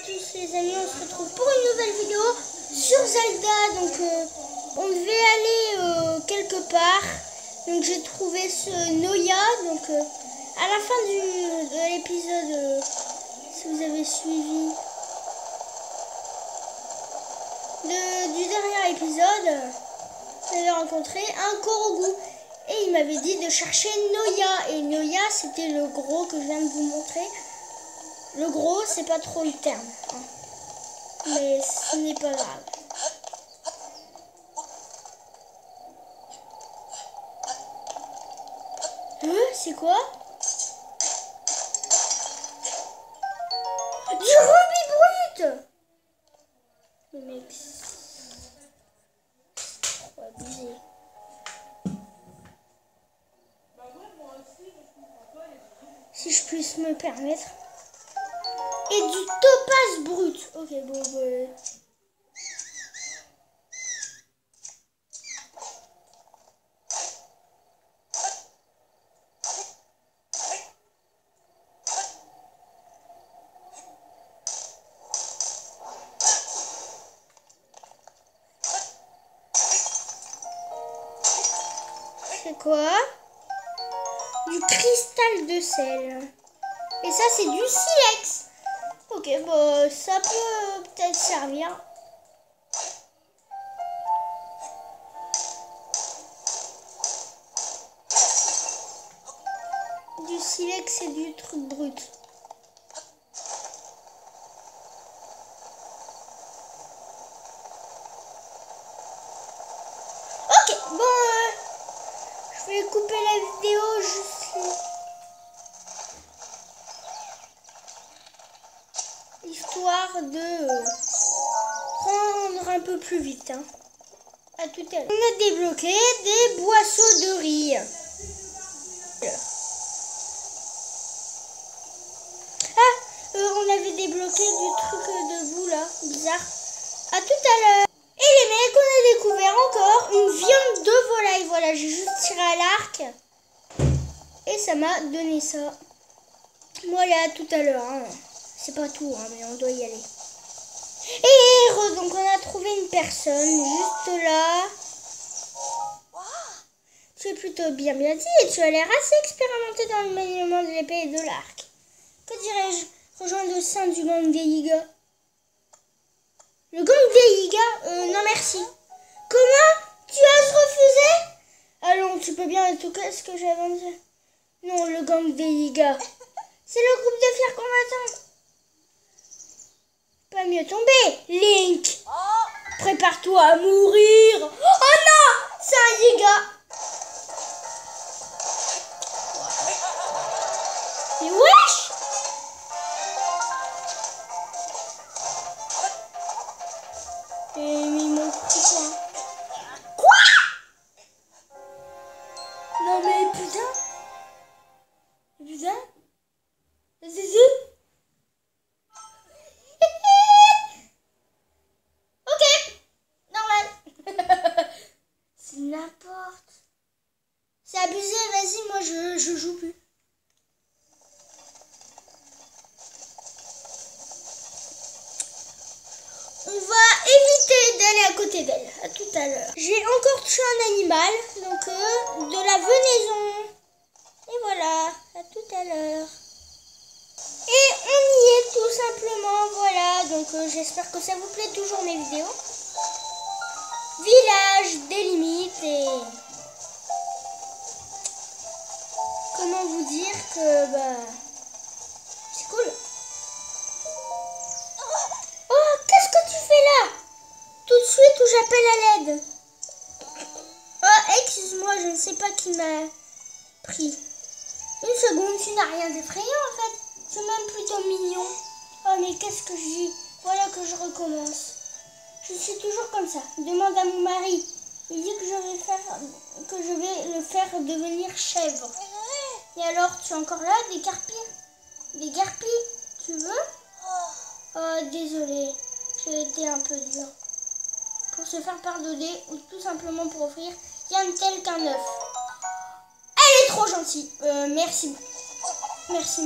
tous les amis, on se retrouve pour une nouvelle vidéo sur Zelda. Donc on devait aller quelque part. Donc j'ai trouvé ce Noya. Donc à la fin de l'épisode, si vous avez suivi du dernier épisode, j'avais rencontré un Korogu. Et il m'avait dit de chercher Noya. Et Noya, c'était le gros que je viens de vous montrer. Le gros, c'est pas trop le terme. Hein. Mais ce n'est pas grave. C'est quoi? Du rubis brut! Le mec, c'est trop abusé. Si je puisse me permettre. Et du topaz brut. Ok, bon, bon. C'est quoi? Du cristal de sel. Et ça, c'est du silex. Ok, bon, ça peut peut-être servir. Du silex et du truc brut. Ok, bon, je vais couper la vidéo juste là. Histoire de prendre un peu plus vite. Hein. À tout à l'heure. On a débloqué des boisseaux de riz. On avait débloqué du truc debout là, bizarre. À tout à l'heure. Et les mecs, on a découvert encore une viande de volaille. Voilà, j'ai juste tiré à l'arc. Et ça m'a donné ça. Voilà, à tout à l'heure. Hein. C'est pas tout, hein, mais on doit y aller. Et donc on a trouvé une personne juste là. Tu es plutôt bien dit et tu as l'air assez expérimenté dans le maniement de l'épée et de l'arc. Que dirais-je? Rejoindre au sein du gang des Yiga. Le gang des Yiga? Non merci. Comment? Tu as refusé? Allons, tu peux bien en tout cas ce que j'ai à dire. Non, le gang des Yiga. C'est le groupe de fiers combattants. Pas mieux tomber, Link. Prépare-toi à mourir. Oh non, c'est un Yiga. Mais wesh. Et ils m'ont pris quoi? Quoi? Non mais putain. Putain. Zizi. C'est n'importe. C'est abusé, vas-y, moi je joue plus. On va éviter d'aller à côté d'elle. À tout à l'heure. J'ai encore tué un animal, donc de la venaison. Et voilà, à tout à l'heure. Et on y est tout simplement, voilà. Donc j'espère que ça vous plaît toujours mes vidéos. Village des limites et comment vous dire que c'est cool. Oh, qu'est-ce que tu fais là? Tout de suite où j'appelle à l'aide. Oh, excuse-moi, je ne sais pas qui m'a pris. Une seconde, tu n'as rien d'effrayant en fait. C'est même plutôt mignon. Oh, mais qu'est-ce que je dis? Voilà que je recommence. Je suis toujours comme ça. Demande à mon mari. Il dit que je vais le faire devenir chèvre. Et alors, tu es encore là, des carpilles? Des garpilles, tu veux? Oh, désolé. J'ai été un peu dur. Pour se faire pardonner ou tout simplement pour offrir rien de tel qu'un œuf. Elle est trop gentille. Merci. Merci.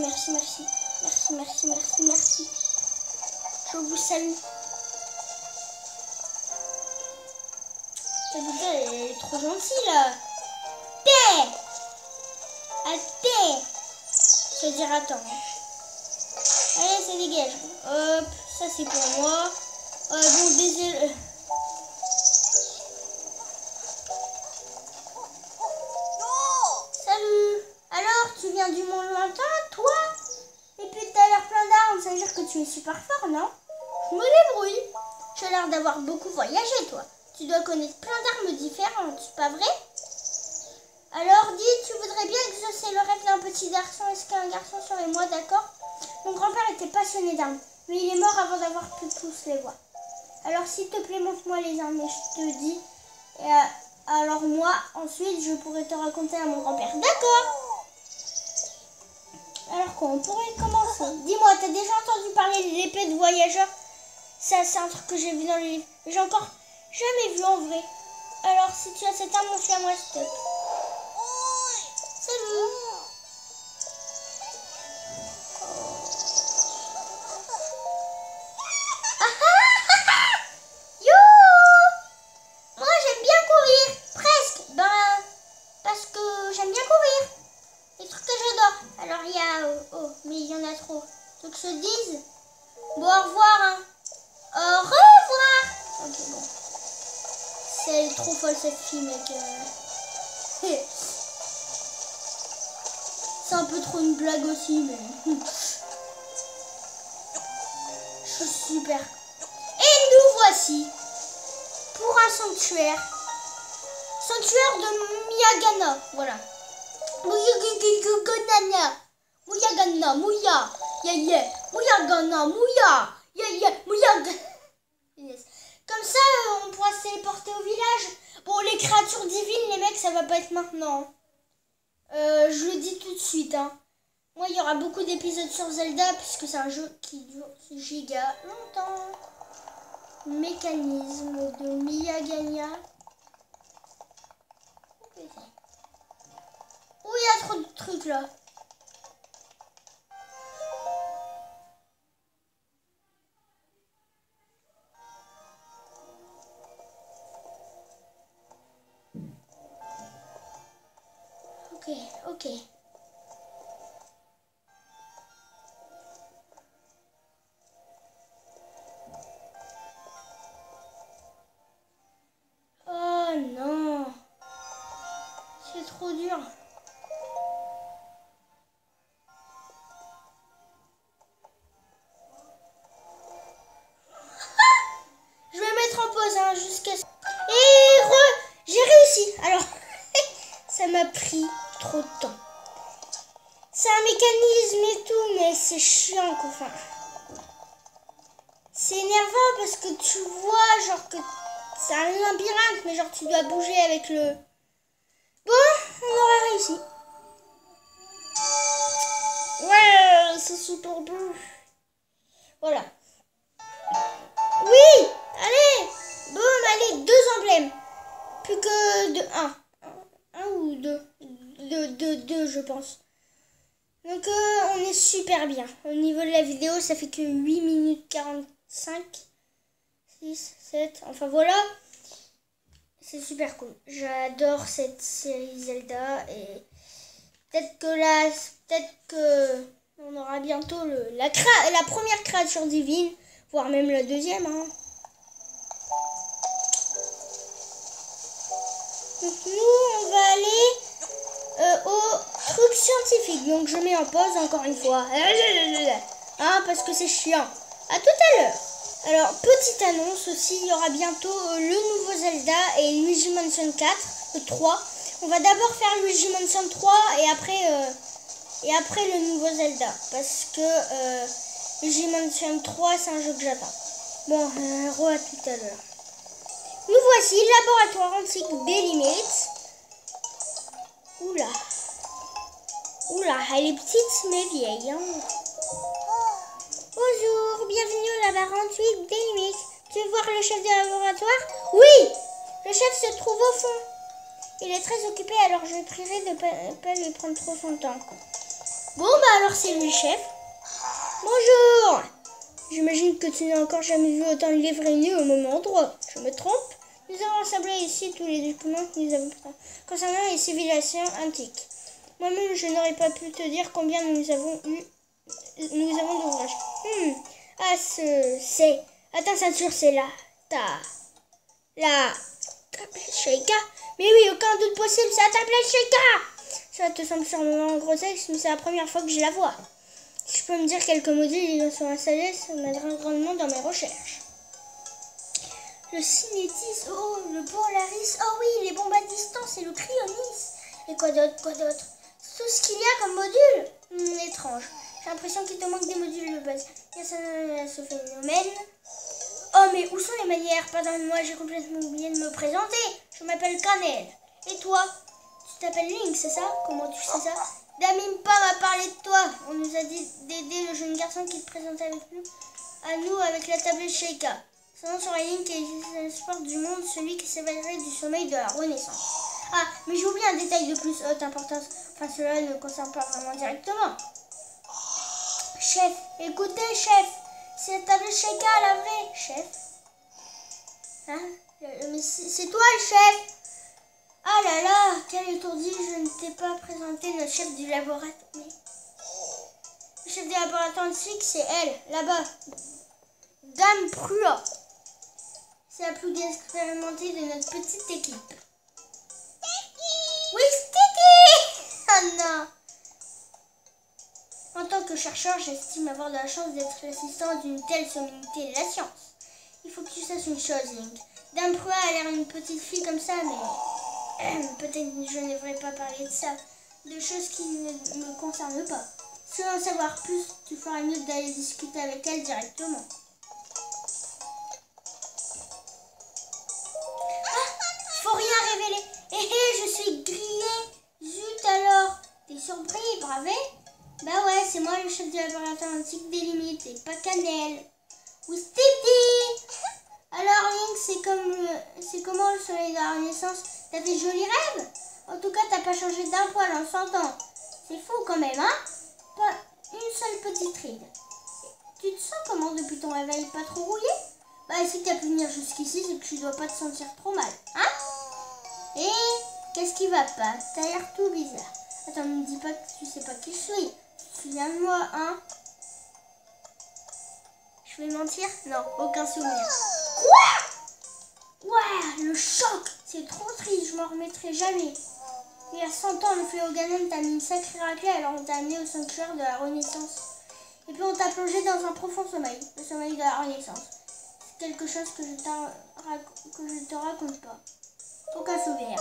Je vous salue. Cette bouteille, elle est trop gentille là. Thé. À thé. Je vais dire attends. Allez, ça dégage. Hop, ça c'est pour moi. Bon, désolé. Salut. Alors, tu viens du monde lointain, toi? Et puis t'as l'air plein d'armes, ça veut dire que tu es super fort, non? Je me débrouille. Tu as l'air d'avoir beaucoup voyagé, toi. Tu dois connaître plein d'armes différentes, c'est pas vrai? Alors dis, tu voudrais bien exaucer le rêve d'un petit garçon. Est-ce qu'un garçon serait moi, d'accord? Mon grand-père était passionné d'armes, mais il est mort avant d'avoir pu tous les voir. Alors s'il te plaît, montre-moi les armes et je te dis. Et alors moi, ensuite, je pourrais te raconter à mon grand-père. D'accord? Alors quoi, on pourrait commencer. Dis-moi, t'as déjà entendu parler de l'épée de voyageur? Ça, c'est un truc que j'ai vu dans le livre. J'ai encore jamais vu en vrai. Alors si tu as cette arme, montre-la moi, s'il te plaît. Salut. Yo! Moi j'aime bien courir, presque. Ben, parce que j'aime bien courir. Les trucs que j'adore. Alors il y a... oh, mais il y en a trop. Donc se disent. Bon, au revoir. Hein. Au revoir. Ok, bon. C'est trop folle cette fille, mec. C'est un peu trop une blague aussi, mais... Je suis super. Et nous voici pour un sanctuaire. Sanctuaire de Miyagana. Voilà. Muyagana. Muyagana. Muya. Yeah, yeah. Muyagana. Muya. Yeah, yeah. Muyagana. Yes. Comme ça, on pourra se téléporter au village. Bon, les créatures divines, les mecs, ça va pas être maintenant. Je le dis tout de suite. Hein. Moi, il y aura beaucoup d'épisodes sur Zelda, puisque c'est un jeu qui dure giga longtemps. Mécanisme de Miyagana. Oh, il y a trop de trucs là. Ok, ok. Oh non. C'est trop dur. Je vais mettre en pause hein, jusqu'à... Et j'ai réussi. Alors, ça m'a pris trop de temps. C'est un mécanisme et tout, mais c'est chiant quoi. Enfin, c'est énervant parce que tu vois, genre que c'est un labyrinthe, mais genre tu dois bouger avec le... Bon, on aura réussi. Ouais, c'est super beau. Voilà. Oui, allez. Boum, allez, 2 emblèmes. Plus que de 1. 1 ou 2. De 2, je pense. Donc, on est super bien. Au niveau de la vidéo, ça fait que 8 minutes 45. 6, 7. Enfin, voilà. C'est super cool. J'adore cette série Zelda. Et peut-être que on aura bientôt la première créature divine. Voire même la deuxième. Hein. Donc, nous, on va aller au truc scientifique. Donc, je mets en pause encore une fois. Hein, parce que c'est chiant. À tout à l'heure. Alors, petite annonce aussi, il y aura bientôt le nouveau Zelda et Luigi Mansion 4, le 3. On va d'abord faire Luigi Mansion 3 et après le nouveau Zelda. Parce que Luigi Mansion 3, c'est un jeu que j'attends. Bon, à tout à l'heure. Nous voici, laboratoire antique des limites. Oula. Oula, elle est petite mais vieille. Hein. Bonjour, bienvenue au laboratoire antique des limites. Tu veux voir le chef du laboratoire? Oui, le chef se trouve au fond. Il est très occupé, alors je prierai de ne pas lui prendre trop son temps. Bon, bah alors c'est lui le chef. Bonjour. J'imagine que tu n'as encore jamais vu autant de livres réunis au même endroit. Je me trompe? Nous avons rassemblé ici tous les documents que nous avons concernant les civilisations antiques. Moi-même, je n'aurais pas pu te dire combien nous avons d'ouvrages. Ah, c'est... À ta ceinture, c'est là. La tablette Sheikah. Mais oui, aucun doute possible, c'est la tablette Sheikah. Ça te semble sûrement grotesque, mais c'est la première fois que je la vois. Si je peux me dire quelques modules qui sont installés, ça m'aidera grandement dans mes recherches. Le cinétis, oh, le polaris, oh oui, les bombes à distance et le cryonis. Et quoi d'autre? C'est tout ce qu'il y a comme module. Étrange. J'ai l'impression qu'il te manque des modules de base. Il y a ce phénomène. Oh, mais où sont les manières? Pardonne-moi, j'ai complètement oublié de me présenter. Je m'appelle Canel. Et toi? Tu t'appelles Link, c'est ça? Comment tu sais ça? Damimpa m'a parlé de toi. On nous a dit d'aider le jeune garçon qui te présentait avec nous avec la tablette Sheikah. Son nom serait Link et c'est l'espoir du monde, celui qui s'éveillerait du sommeil de la Renaissance. Ah, mais j'ai oublié un détail de plus haute importance. Enfin, cela ne concerne pas vraiment directement. Chef, écoutez, chef. C'est la tablette Sheikah, la vraie, chef. Hein? Mais c'est toi le chef. Ah là là, quel étourdi, je ne t'ai pas présenté notre chef du laboratoire. Le chef du laboratoire antique, c'est elle, là-bas. Dame Prua. C'est la plus expérimentée de notre petite équipe. Oui, Sticky! Oh non! En tant que chercheur, j'estime avoir de la chance d'être l'assistant d'une telle sommité de la science. Il faut que tu saches une chose, Link. Dame Prua a l'air une petite fille comme ça, mais peut-être que je ne devrais pas parler de ça. De choses qui ne me concernent pas. Si tu veux en savoir plus, tu feras mieux d'aller discuter avec elle directement. Faut rien révéler. Je suis grillée. Zut alors. T'es surpris, bravé? Bah ouais, c'est moi le chef du laboratoire antique des limites et pas Canel. Ou Stevie. Alors Link, c'est comment le soleil de la Renaissance? T'as des jolis rêves? En tout cas, t'as pas changé d'un poil en 100 ans. C'est fou quand même, hein? Pas une seule petite ride. Tu te sens comment depuis ton réveil? Pas trop rouillé? Bah si t'as pu venir jusqu'ici, c'est que tu dois pas te sentir trop mal, hein? Et qu'est-ce qui va pas? T'as l'air tout bizarre. Attends, ne me dis pas que tu sais pas qui je suis. Souviens-moi, hein? Je vais mentir? Non, aucun souvenir. Quoi? Ouais, le choc! C'est trop triste, je m'en remettrai jamais. Il y a 100 ans, le Féoganem t'a mis une sacrée raclée, alors on t'a amené au sanctuaire de la Renaissance. Et puis on t'a plongé dans un profond sommeil, le sommeil de la Renaissance. C'est quelque chose que je te raconte pas. Aucun souvenir.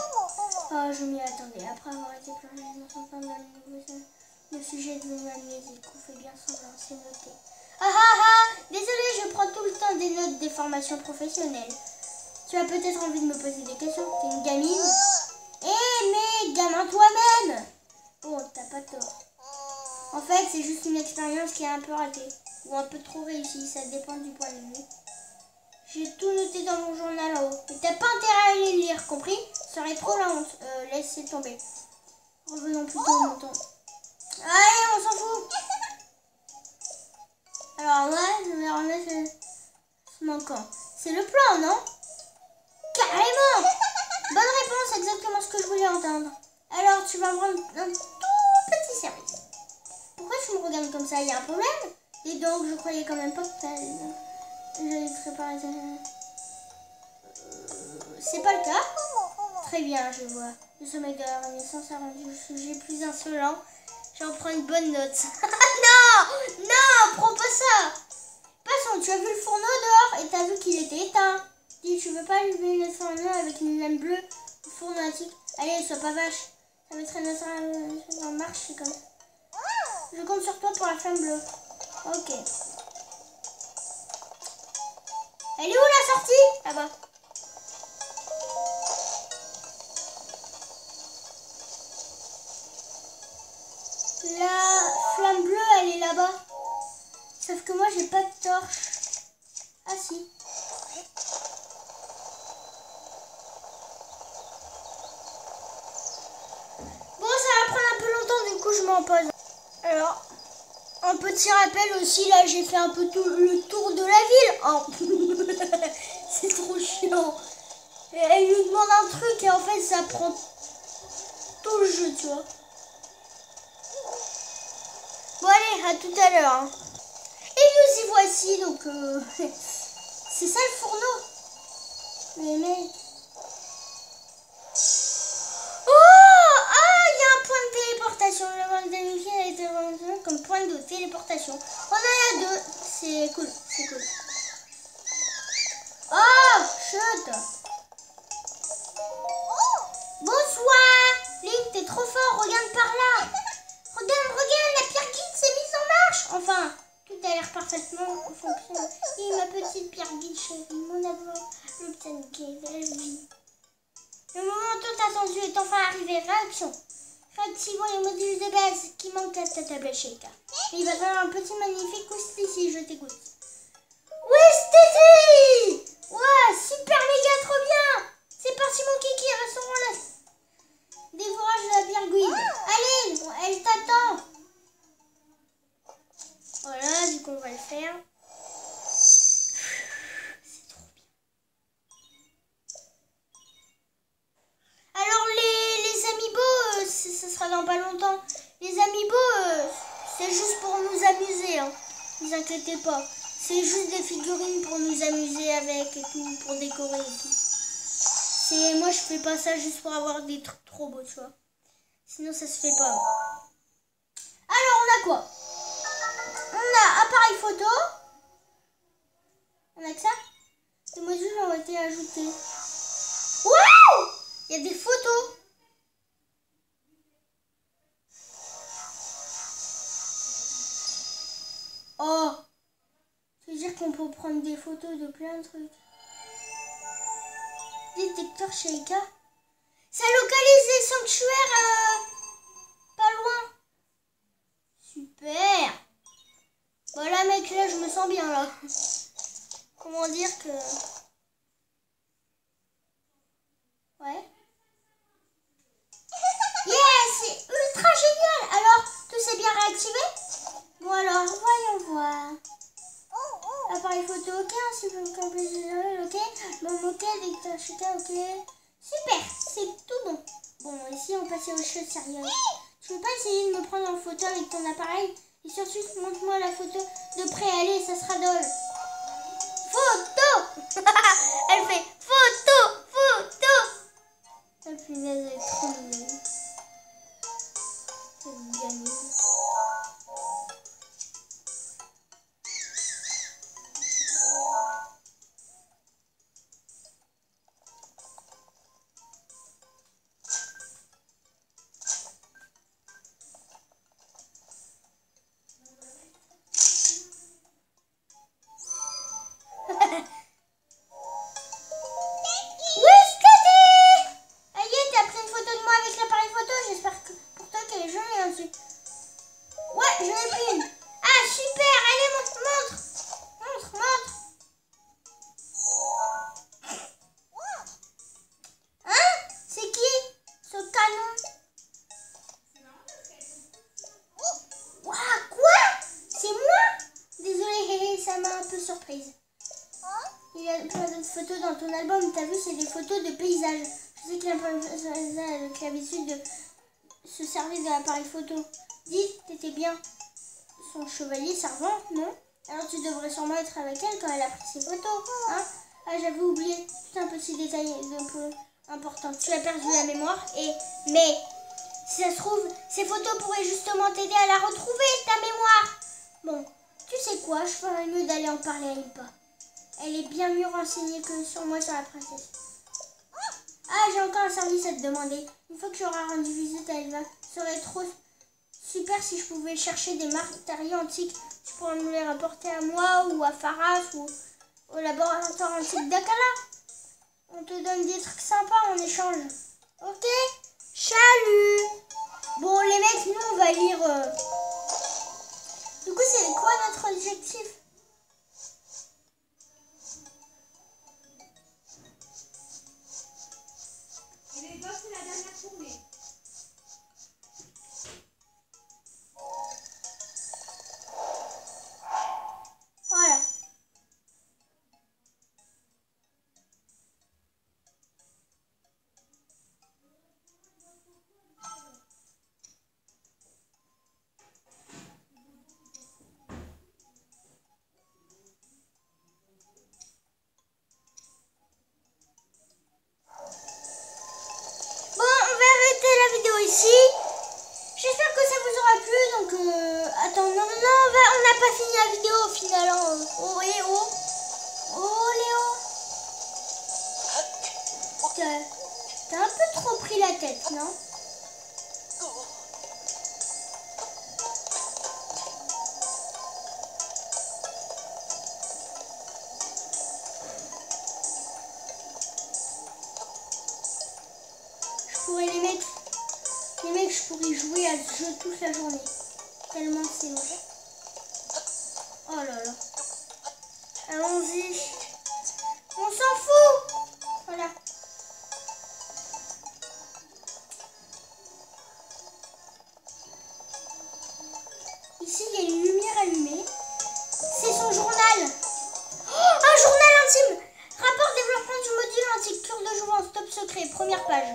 Oh, je m'y attendais. Après avoir été plongé dans son temps le sujet est devenu amnésique. On fait bien semblant, c'est noté. Désolé, je prends tout le temps des notes des formations professionnelles. Tu as peut-être envie de me poser des questions. T'es une gamine? Mais gamin toi-même! Bon, t'as pas tort. En fait, c'est juste une expérience qui est un peu ratée. Ou un peu trop réussie, ça dépend du point de vue. J'ai tout noté dans mon journal en haut. Mais t'as pas intérêt à aller le lire, compris? Ça serait trop la honte. Laissez tomber. Revenons plutôt au mouton. Allez, on s'en fout. Alors là, c'est manquant. C'est le plan, non? Carrément! Bonne réponse, exactement ce que je voulais entendre. Alors, tu vas me rendre un tout petit service. Pourquoi tu me regardes comme ça? Il y a un problème? Et donc, je croyais quand même pas que j'allais te préparer. C'est pas le cas? Très bien, je vois. Le sommeil de la Renaissance a rendu le sujet plus insolent. J'en prends une bonne note. Non! Non! Prends pas ça! Passons, tu as vu le fourneau dehors et t'as vu qu'il était éteint. Dis, tu veux pas allumer notre fourneau avec une lame bleue au fourneau antique? Allez, sois pas vache. Ça mettrait notre en marche, c'est comme ça. Je compte sur toi pour la flamme bleue. Ok. Elle est où la sortie? Là-bas. La flamme bleue, elle est là-bas. Sauf que moi, j'ai pas de torche. Ah si. Bon, ça va prendre un peu longtemps, du coup, je m'en pose. Alors, en petit petit rappel aussi, là j'ai fait un peu le tour de la ville. Oh. C'est trop chiant. Elle nous demande un truc et en fait ça prend tout le jeu, tu vois. Bon allez, à tout à l'heure. Hein. Et nous y voici, donc c'est ça le fourneau. Mais mec. Oh, ah, il y a un point de téléportation. Le monde d'amitié a été rendu comme point de téléportation. On en a deux. C'est cool, c'est cool. Oh, chut. Bonsoir. Link, t'es trop fort. Regarde par là. Regarde, la pierre guide s'est mise en marche. Enfin, tout a l'air parfaitement fonctionnel. Et ma petite pierre guide chérie, mon amour, le petit guide de la vie. Le moment tant attendu est enfin arrivé. Réaction. Réactivons les modules de base qui manquent à ta tablette Sheikah. Il va falloir un petit magnifique oust ici, je t'écoute. Oui, ouais, super méga trop bien. C'est parti mon kiki, restons là. Dévorage de la pierre guide. Allez, elle t'attend. Voilà, du coup on va le faire. C'est trop bien. Alors les amiibo, ça sera dans pas longtemps. Les amiibo, c'est juste pour nous amuser. Hein. Ne vous inquiétez pas. C'est juste des figurines pour nous amuser avec et tout, pour décorer et tout. Moi je fais pas ça juste pour avoir des trucs trop beaux, tu vois. Sinon ça se fait pas. Alors on a quoi? On a appareil photo. On a que ça. Les modules ont été ajoutés. Waouh! Il y a des photos. Oh! Ça veut dire qu'on peut prendre des photos de plein de trucs. Détecteur Sheikah. Ça localise les sanctuaires pas loin. Super. Voilà mec, là je me sens bien là. Comment dire que... Ouais. Yeah, c'est ultra génial. Alors, tout s'est bien réactivé? Bon alors, voyons voir. Appareil photo, ok, ainsi que le ok. Bon, ok, détecteur Sheikah, ok. Super, c'est tout bon. Bon, ici on passe aux choses sérieuses. Tu veux pas essayer de me prendre en photo avec ton appareil? Et surtout, montre-moi la photo de près, allez, ça sera drôle. Photo. Elle fait photo. La punaise, elle est trop mignonne. C'est gagné. Surprise. Il y a plein d'autres photos dans ton album. T'as vu, c'est des photos de paysages. Je sais qu'il y a plein de paysages avec l'habitude de se servir de l'appareil photo. Dis, t'étais bien son chevalier servant, non? Alors tu devrais sûrement être avec elle quand elle a pris ses photos. Hein? Ah, j'avais oublié. Tout un petit détail un peu important. Tu as perdu la mémoire mais si ça se trouve, ces photos pourraient justement t'aider à la retrouver, ta mémoire. Bon. Tu sais quoi, je ferais mieux d'aller en parler à Impa. Elle est bien mieux renseignée que sur moi sur la princesse. Ah, j'ai encore un service à te demander. Une fois que j'aurai rendu visite à Elva, ce serait trop super si je pouvais chercher des matériaux antiques. Tu pourrais me les rapporter à moi ou à Faras ou au laboratoire antique d'Akala. On te donne des trucs sympas en échange. Ok? Salut! Bon, les mecs, nous, on va lire... Du coup, c'est quoi notre objectif? Les gosses, c'est la dernière journée. pris la tête, non? Je pourrais les mecs, je pourrais jouer à ce jeu toute la journée. Tellement c'est long. Oh là là. Allons-y. On s'en fout. Voilà. Ici, il y a une lumière allumée. C'est son journal. Oh, un journal intime. Rapport développement du module anti-cure de jouvence. Top secret. Première page.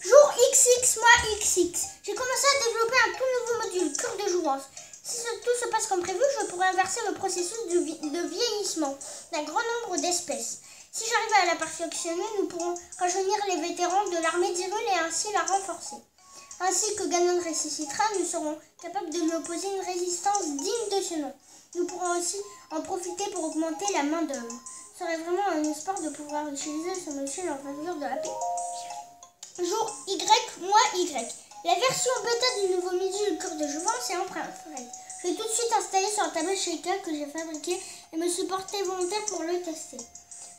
Jour XX, mois XX. J'ai commencé à développer un tout nouveau module, cure de jouvence. Si tout se passe comme prévu, je pourrai inverser le processus de vieillissement d'un grand nombre d'espèces. Si j'arrive à la perfectionner, nous pourrons rajeunir les vétérans de l'armée d'Hyrule et ainsi la renforcer. Ainsi que Ganon ressuscitera, nous serons capables de lui opposer une résistance digne de ce nom. Nous pourrons aussi en profiter pour augmenter la main-d'œuvre. Ce serait vraiment un espoir de pouvoir utiliser ce module en faveur de la paix. Jour Y, mois Y. La version bêta du nouveau module cure de jouvence est en prêt. Je vais tout de suite installer sur la tablette Sheikah que j'ai fabriquée et me suis porté volontaire pour le tester.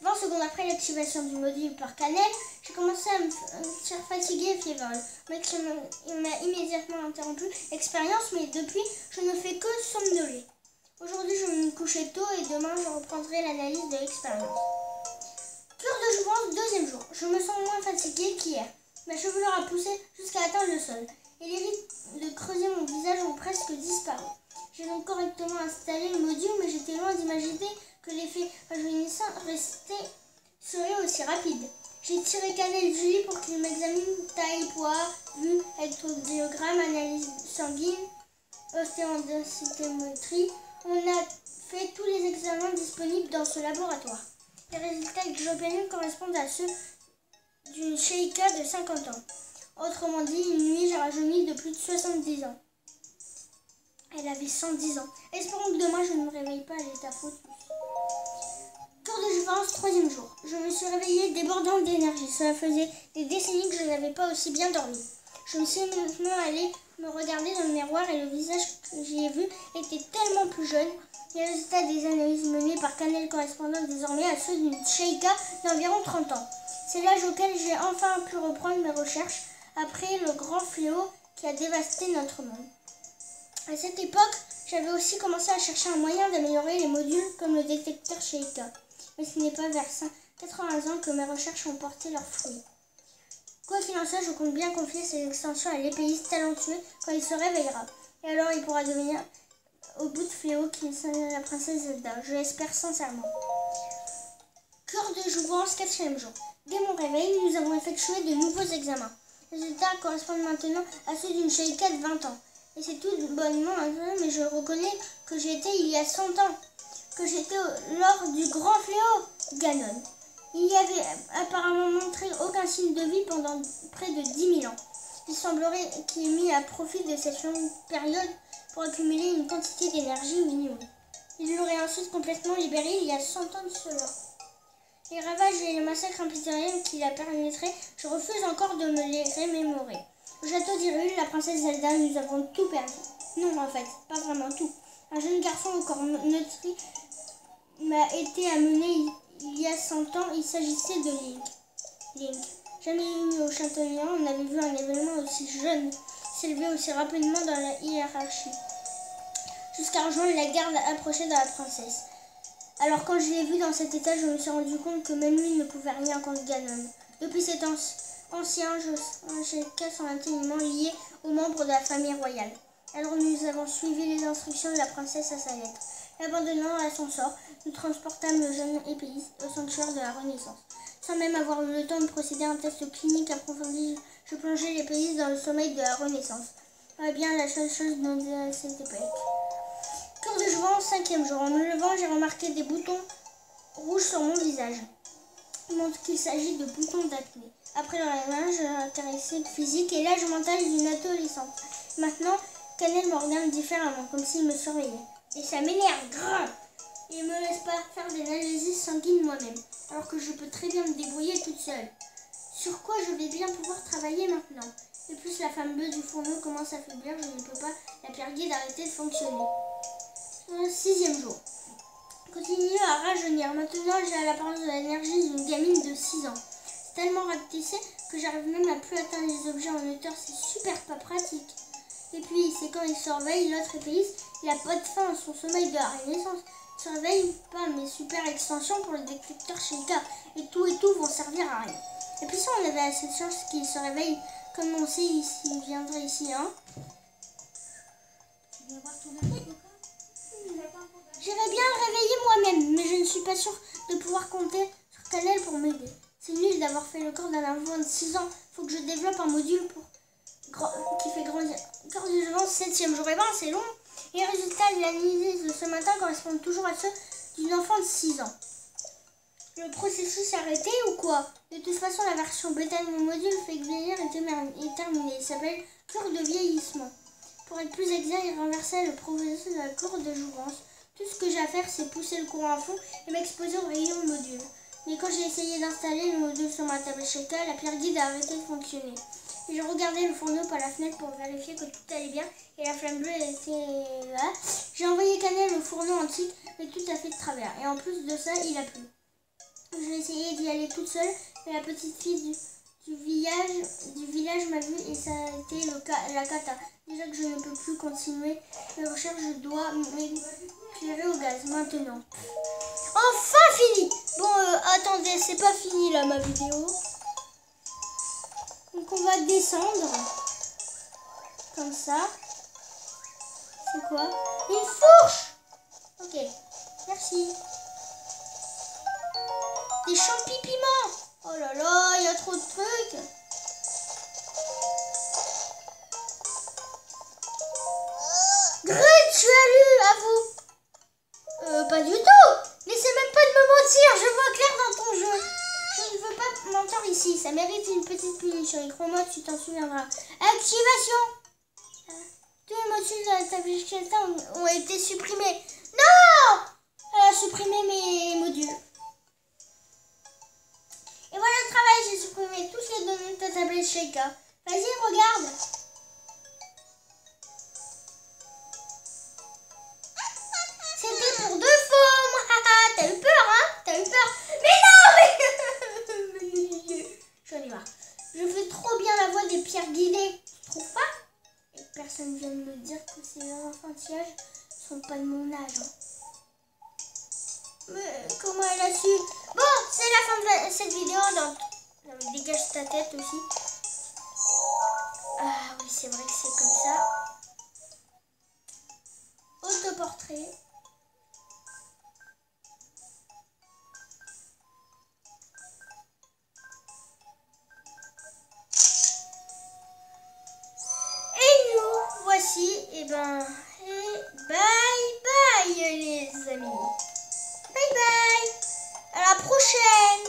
20 secondes après l'activation du module par Cannelle, j'ai commencé à me sentir fatiguée et fiévreuse. Il m'a immédiatement interrompu l'expérience, mais depuis, je ne fais que somnoler. Aujourd'hui, je vais me coucher tôt et demain, je reprendrai l'analyse de l'expérience. Cure de jouvence, deuxième jour. Je me sens moins fatiguée qu'hier. Ma chevelure a poussé jusqu'à atteindre le sol et les rides de creuser mon visage ont presque disparu. J'ai donc correctement installé le module, mais j'étais loin d'imaginer que l'effet rajeunissant serait aussi rapide. J'ai tiré Cannelle du lit pour qu'il m'examine taille, poids, vue, électrocardiogramme, analyse sanguine, ostéodensitométrie. On a fait tous les examens disponibles dans ce laboratoire. Les résultats que j'obtiens correspondent à ceux d'une Sheikah de 50 ans. Autrement dit, une nuit, j'ai rajeuni de plus de 70 ans. Elle avait 110 ans. Espérons que demain, je ne me réveille pas à l'état fautif. Cure de jouvence, troisième jour. Je me suis réveillée débordant d'énergie. Cela faisait des décennies que je n'avais pas aussi bien dormi. Je me suis maintenant allée me regarder dans le miroir et le visage que j'y ai vu était tellement plus jeune. Les résultats des analyses menées par Cannelle correspondent désormais à ceux d'une Sheikah d'environ 30 ans. C'est l'âge auquel j'ai enfin pu reprendre mes recherches après le grand fléau qui a dévasté notre monde. À cette époque, j'avais aussi commencé à chercher un moyen d'améliorer les modules comme le détecteur Sheikah. Mais ce n'est pas vers 80 ans que mes recherches ont porté leurs fruits. Quoi qu'il en soit, je compte bien confier ces extensions à l'épéiste talentueux quand il se réveillera. Et alors il pourra devenir au bout de fléau qui est la princesse Zelda. Je l'espère sincèrement. Cure de jouvence, quatrième jour. Dès mon réveil, nous avons effectué de nouveaux examens. Les résultats correspondent maintenant à ceux d'une Sheikah de 20 ans. Et c'est tout bonnement incroyable, mais je reconnais que j'étais il y a 100 ans, que j'étais lors du grand fléau Ganon. Il n'y avait apparemment montré aucun signe de vie pendant près de 10 000 ans. Il semblerait qu'il ait mis à profit de cette longue période pour accumuler une quantité d'énergie minime. Il l'aurait ensuite complètement libéré il y a 100 ans de cela. Les ravages et les massacres impitoyables qu'il a perpétrés, je refuse encore de me les remémorer. Au château d'Hyrule, la princesse Zelda, nous avons tout perdu. Non, en fait, pas vraiment tout. Un jeune garçon au corps meurtri m'a été amené il y a 100 ans. Il s'agissait de Link. Jamais venu au château d'Hyrule, on avait vu un événement aussi jeune s'élever aussi rapidement dans la hiérarchie, jusqu'à rejoindre la garde approchée de la princesse. Alors quand je l'ai vu dans cet état, je me suis rendu compte que même lui ne pouvait rien contre Ganon. Depuis cet ancien Sheikah sont intimement liés aux membres de la famille royale. Alors nous avons suivi les instructions de la princesse à sa lettre. L'abandonnant à son sort, nous transportâmes le jeune épéiste au sanctuaire de la Renaissance. Sans même avoir eu le temps de procéder à un test clinique approfondi, je plongeai l'épéiste dans le sommeil de la Renaissance. Pas bien la seule chose notée à cette époque. Cure de jouvence, cinquième jour. En me levant, j'ai remarqué des boutons rouges sur mon visage. Il montre qu'il s'agit de boutons d'acné. Après le lavage, intéressé physique et l'âge mental d'une adolescente. Maintenant, Cannelle me regarde différemment, comme s'il me surveillait. Et ça m'énerve, grave. Il ne me laisse pas faire des analyses sanguines moi-même, alors que je peux très bien me débrouiller toute seule. sur quoi je vais bien pouvoir travailler maintenant. Et plus la flamme bleue du fourneau commence à faiblir, je ne peux pas la pierre guide arrêter de fonctionner. 6e jour. Continue à rajeunir. Maintenant, j'ai l'apparence de l'énergie d'une gamine de 6 ans. C'est tellement rapetissé que j'arrive même à plus atteindre les objets en hauteur. C'est super pas pratique. Et puis, c'est quand il se réveille, l'autre épéiste, il a pas de fin à son sommeil de la Renaissance. Il se réveille pas, mais super extension pour le détecteur Sheikah. Et tout vont servir à rien. Et puis ça, on avait assez de chance qu'il se réveille comme on sait ici. Il viendrait ici, hein. J'irais bien le réveiller moi-même, mais je ne suis pas sûre de pouvoir compter sur Canel pour m'aider. C'est nul d'avoir fait le corps d'un enfant de 6 ans. Faut que je développe un module qui fait grandir. Corps d'urgence, 7e jour. Et ben, c'est long. Et les résultats de l'analyse de ce matin correspondent toujours à ceux d'une enfant de 6 ans. Le processus est arrêté ou quoi? De toute façon, la version bêta de mon module fait que vieillir est terminée. Il s'appelle courbe de vieillissement. Pour être plus exact, il renversait le processus de la courbe de jouvence. Tout ce que j'ai à faire, c'est pousser le courant à fond et m'exposer au rayon module. Mais quand j'ai essayé d'installer le module sur ma table Sheikah, la pierre guide a arrêté de fonctionner. Et je regardais le fourneau par la fenêtre pour vérifier que tout allait bien et la flamme bleue était là. J'ai envoyé Canel au fourneau antique, mais tout a fait de travers. Et en plus de ça, il a plu. J'ai essayé d'y aller toute seule, mais la petite fille du village m'a vue et ça a été la cata. Déjà que je ne peux plus continuer mes recherches, je dois m'éclairer au gaz maintenant. Enfin fini. Bon, attendez, c'est pas fini là ma vidéo. Donc on va descendre. Comme ça. C'est quoi? Une fourche. Ok, merci. Des champis piments. Oh là là, il y a trop de trucs. Grut, tu as lu, à vous. Pas du tout. N'essaie même pas de me mentir, je vois clair dans ton jeu. Je ne veux pas mentir ici, ça mérite une petite punition. Écris-moi, tu t'en souviendras. Activation. Tous les modules de la table Sheikah ont été supprimés. Non! Elle a supprimé mes modules. Et voilà le travail, j'ai supprimé tous les données de ta tablette Sheikah. Vas-y, regarde. C'était pour de faux. T'as eu peur, hein? T'as eu peur. Mais non, mais... J'en ai marre. Je fais trop bien la voix des pierres guidées. Tu trouves pas? Et personne vient de me dire que ces enfantillages sont pas de mon âge. Hein. Mais comment elle a su? Bon, c'est la fin de cette vidéo. Non, mais dégage ta tête aussi. Ah oui, c'est vrai que c'est comme ça. Autoportrait. Et nous voici. Et bye bye les amis. Bye bye. À la prochaine.